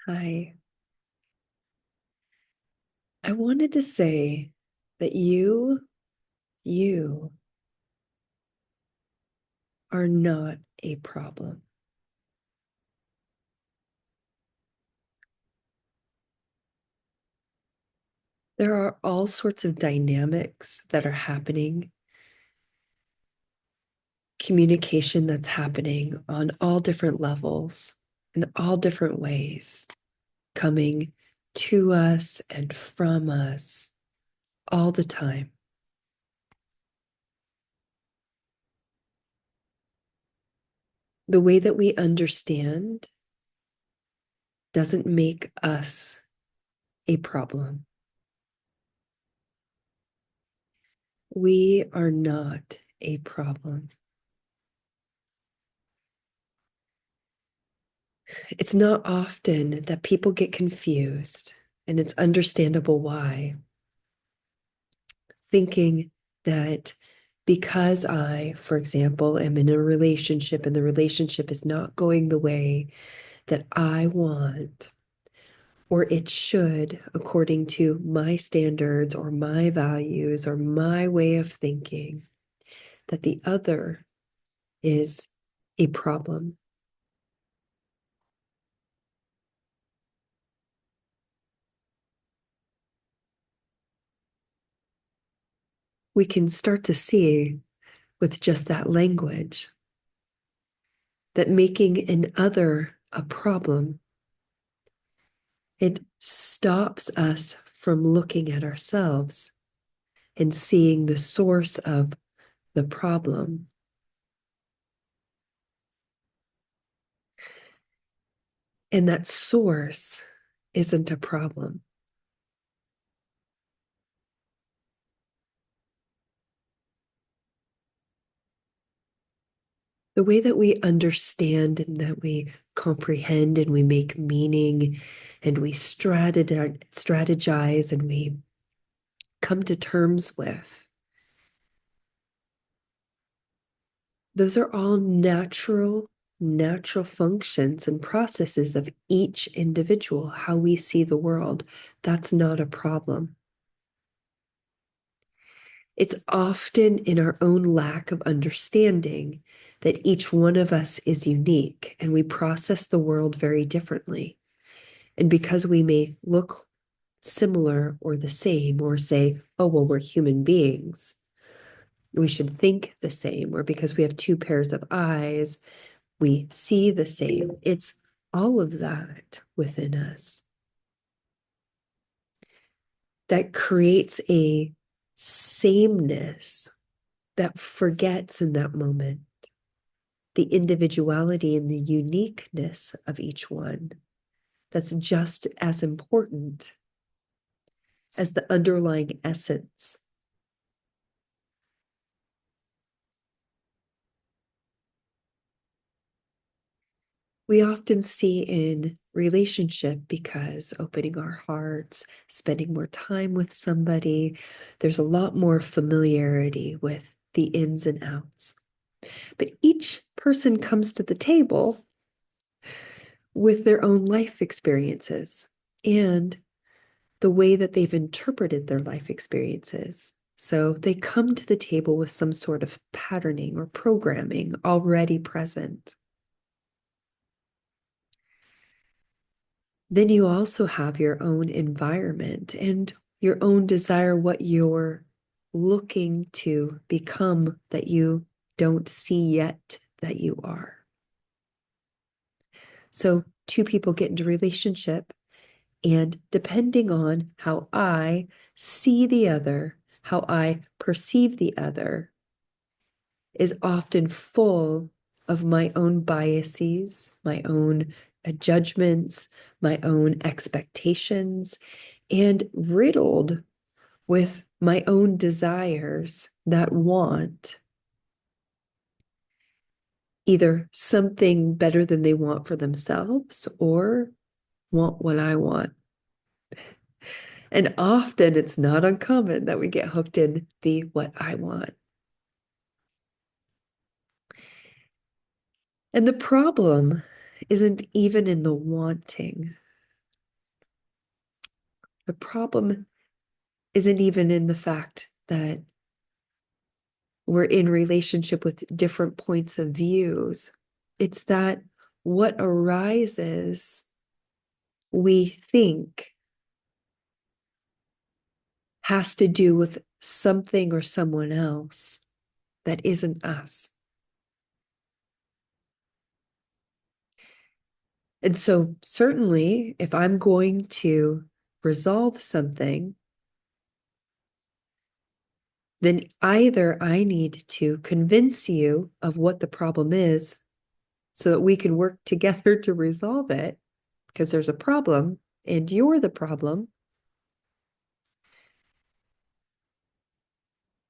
Hi. I wanted to say that you are not a problem. There are all sorts of dynamics that are happening, communication that's happening on all different levels, in all different ways, coming to us and from us all the time. The way that we understand doesn't make us a problem. We are not a problem. It's not often that people get confused, and it's understandable why, thinking that because I, for example, am in a relationship and the relationship is not going the way that I want, or it should, according to my standards or my values or my way of thinking, that the other is a problem. We can start to see with just that language that making an other a problem, it stops us from looking at ourselves and seeing the source of the problem. And that source isn't a problem. The way that we understand and that we comprehend and we make meaning and we strategize and we come to terms with, those are all natural functions and processes of each individual, how we see the world. That's not a problem. It's often in our own lack of understanding that each one of us is unique and we process the world very differently. And because we may look similar or the same, or say, oh, well, we're human beings, we should think the same, or because we have two pairs of eyes, we see the same. It's all of that within us that creates a sameness that forgets in that moment the individuality and the uniqueness of each one. That's just as important as the underlying essence. We often see in relationship, because opening our hearts, spending more time with somebody, there's a lot more familiarity with the ins and outs. But each person comes to the table with their own life experiences and the way that they've interpreted their life experiences. So they come to the table with some sort of patterning or programming already present. Then you also have your own environment and your own desire, what you're looking to become that you don't see yet that you are. So two people get into a relationship, and depending on how I see the other, how I perceive the other, is often full of my own biases, my own judgments, my own expectations, and riddled with my own desires that want either something better than they want for themselves or want what I want. And often it's not uncommon that we get hooked in the what I want. And the problem isn't even in the wanting. The problem isn't even in the fact that we're in relationship with different points of views. It's that what arises, we think, has to do with something or someone else that isn't us. And so, certainly, if I'm going to resolve something, then either I need to convince you of what the problem is so that we can work together to resolve it, because there's a problem and you're the problem,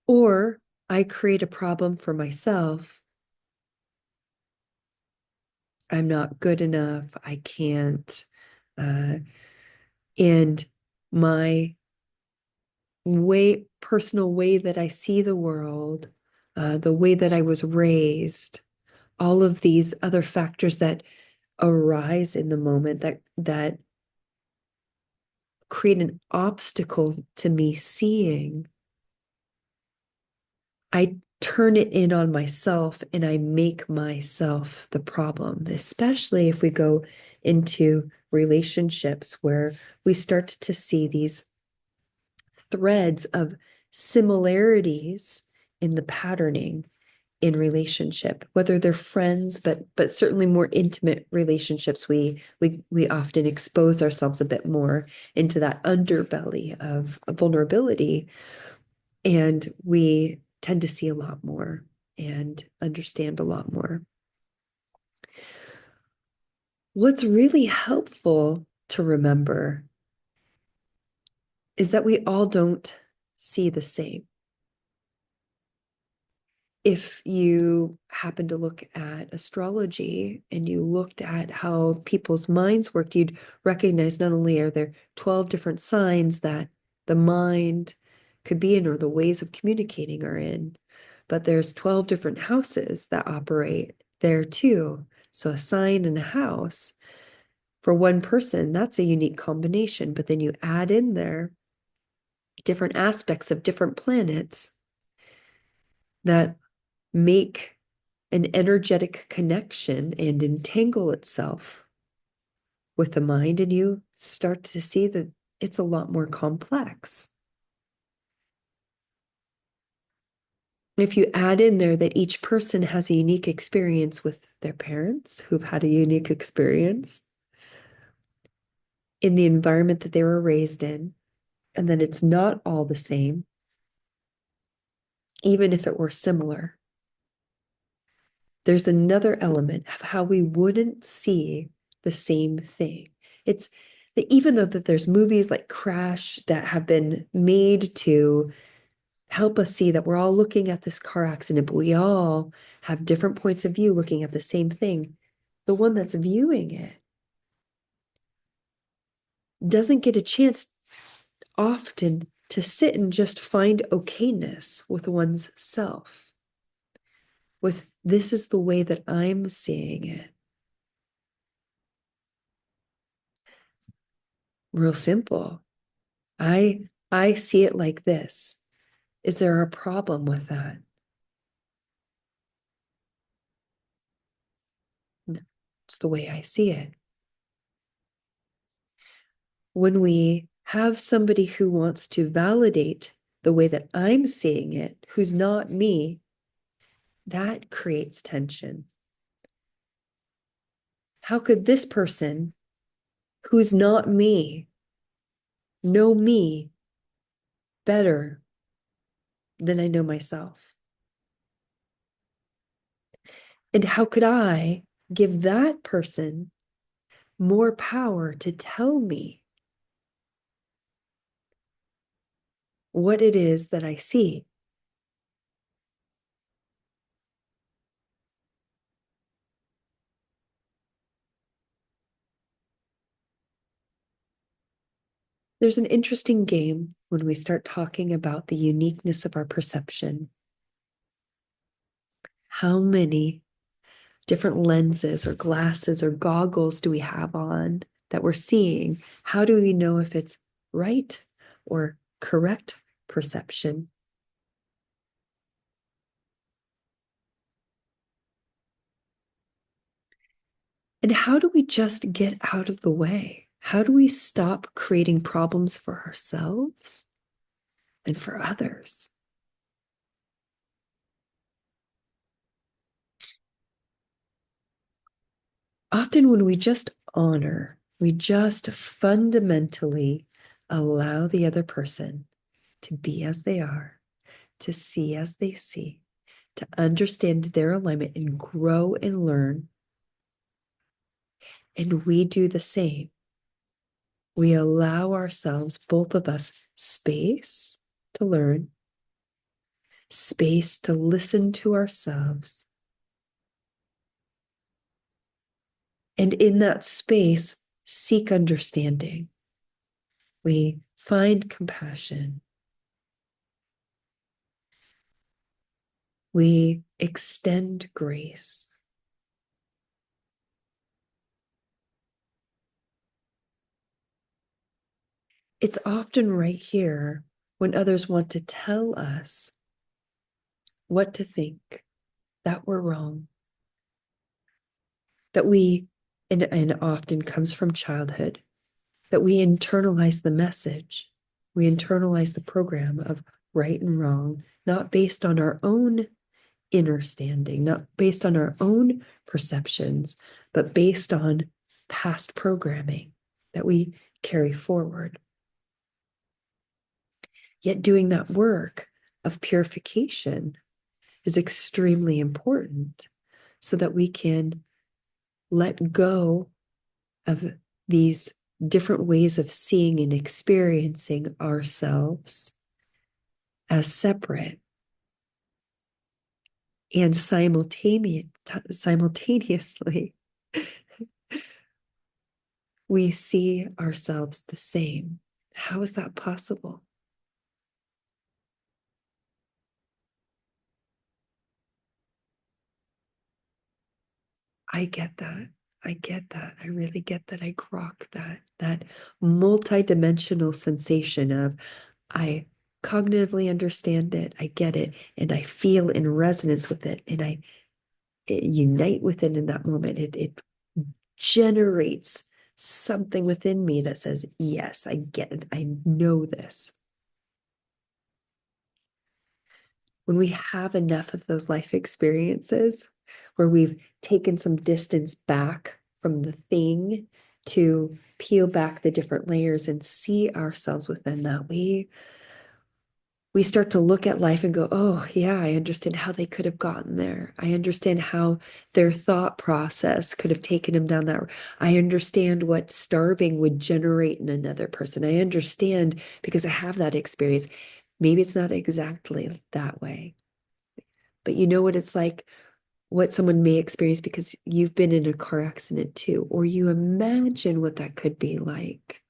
or I create a problem for myself. I'm not good enough. I can't. And my personal way that I see the world, the way that I was raised, all of these other factors that arise in the moment that create an obstacle to me seeing, I turn it in on myself and I make myself the problem, especially if we go into relationships where we start to see these threads of similarities in the patterning in relationship, whether they're friends, but certainly more intimate relationships, we often expose ourselves a bit more into that underbelly of vulnerability, and we tend to see a lot more and understand a lot more. What's really helpful to remember is that we all don't see the same. If you happen to look at astrology and you looked at how people's minds work, you'd recognize not only are there 12 different signs that the mind could be in or the ways of communicating are in, but there's 12 different houses that operate there too. So a sign and a house for one person, that's a unique combination. But then you add in there different aspects of different planets that make an energetic connection and entangle itself with the mind, and you start to see that it's a lot more complex. If you add in there that each person has a unique experience with their parents who've had a unique experience in the environment that they were raised in, and that it's not all the same, even if it were similar, there's another element of how we wouldn't see the same thing. It's that even though that there's movies like Crash that have been made to help us see that we're all looking at this car accident, but we all have different points of view looking at the same thing. The one that's viewing it doesn't get a chance often to sit and just find okayness with one's self, with this is the way that I'm seeing it. Real simple. I see it like this. Is there a problem with that? No, it's the way I see it. When we have somebody who wants to validate the way that I'm seeing it, who's not me, that creates tension. How could this person who's not me know me better than I know myself? And how could I give that person more power to tell me what it is that I see? There's an interesting game when we start talking about the uniqueness of our perception. How many different lenses or glasses or goggles do we have on that we're seeing? How do we know if it's right or correct perception. And how do we just get out of the way? How do we stop creating problems for ourselves and for others? Often, when we just honor, we just fundamentally allow the other person to be as they are, to see as they see, to understand their alignment and grow and learn. And we do the same. We allow ourselves, both of us, space to learn, space to listen to ourselves. And in that space, seek understanding. We find compassion. We extend grace. It's often right here when others want to tell us what to think, that we're wrong, that we, and often comes from childhood, that we internalize the message, we internalize the program of right and wrong, not based on our own inner standing, not based on our own perceptions, but based on past programming that we carry forward. Yet doing that work of purification is extremely important so that we can let go of these different ways of seeing and experiencing ourselves as separate and simultaneously we see ourselves the same. How is that possible? I get that. I get that. I really get that. I grok that multidimensional sensation of I cognitively understand it, I get it, and I feel in resonance with it, and I unite with it in that moment. It generates something within me that says, yes, I get it. I know this. When we have enough of those life experiences where we've taken some distance back from the thing to peel back the different layers and see ourselves within that, we start to look at life and go, oh, yeah, I understand how they could have gotten there. I understand how their thought process could have taken them down that road. I understand what starving would generate in another person. I understand because I have that experience. Maybe it's not exactly that way, but you know what it's like, what someone may experience because you've been in a car accident too, or you imagine what that could be like.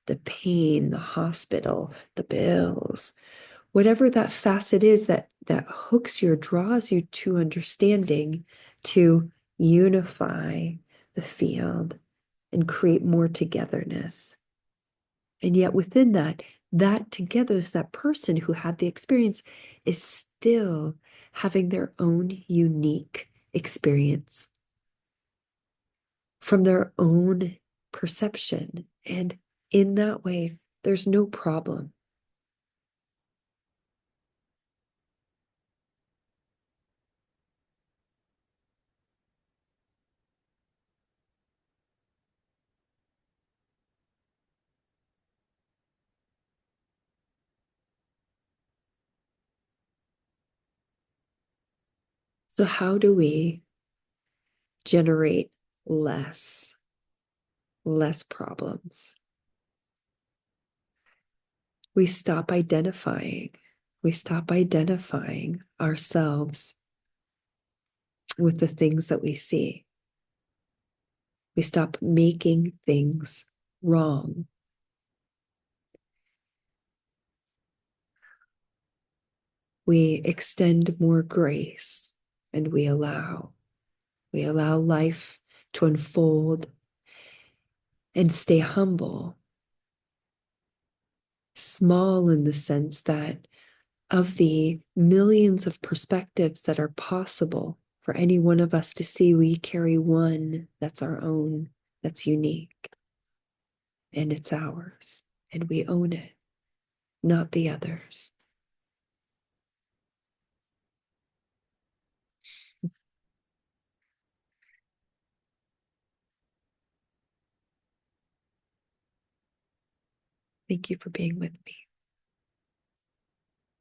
The pain, the hospital, the bills, whatever that facet is that hooks you or draws you to understanding, to unify the field and create more togetherness. And yet within that togetherness, that person who had the experience is still having their own unique experience from their own perception. And in that way, there's no problem. So how do we generate less problems? We stop identifying. We stop identifying ourselves with the things that we see. We stop making things wrong. We extend more grace and we allow life to unfold and stay humble small in the sense that of the millions of perspectives that are possible for any one of us to see, we carry one that's our own, that's unique, and it's ours, and we own it, not the others. Thank you for being with me.